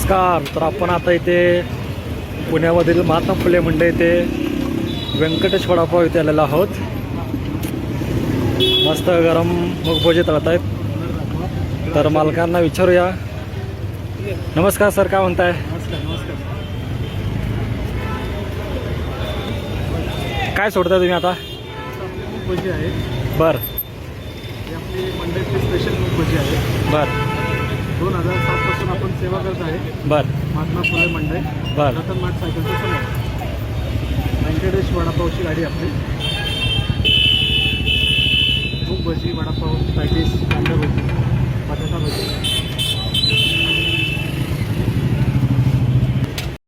नमस्कार. तर आपण आता इथे पुण्यामधील महात्मा फुले मंडई येथे व्यंकटेश वडापाव इथे आलेलो आहोत. मस्त गरम मुगभजी तळत आहेत. तर मालकांना विचारूया. नमस्कार सर, काय म्हणताय? नमस्कार. काय सोडताय तुम्ही आता? मूग भजी आहे. बर ही आपली मंडईतली स्पेशल मूग भजी आहे. बर 2007 पासून आपण सेवा करत आहे. बर महात्मा फुले मंडई, बर रतन मार्ट सायकलच्या समोर व्यंकटेश वडापावची गाडी आपली. मूग भजी, वडापाव, पॅटीस, कांदा भजी, बटाटा भजी.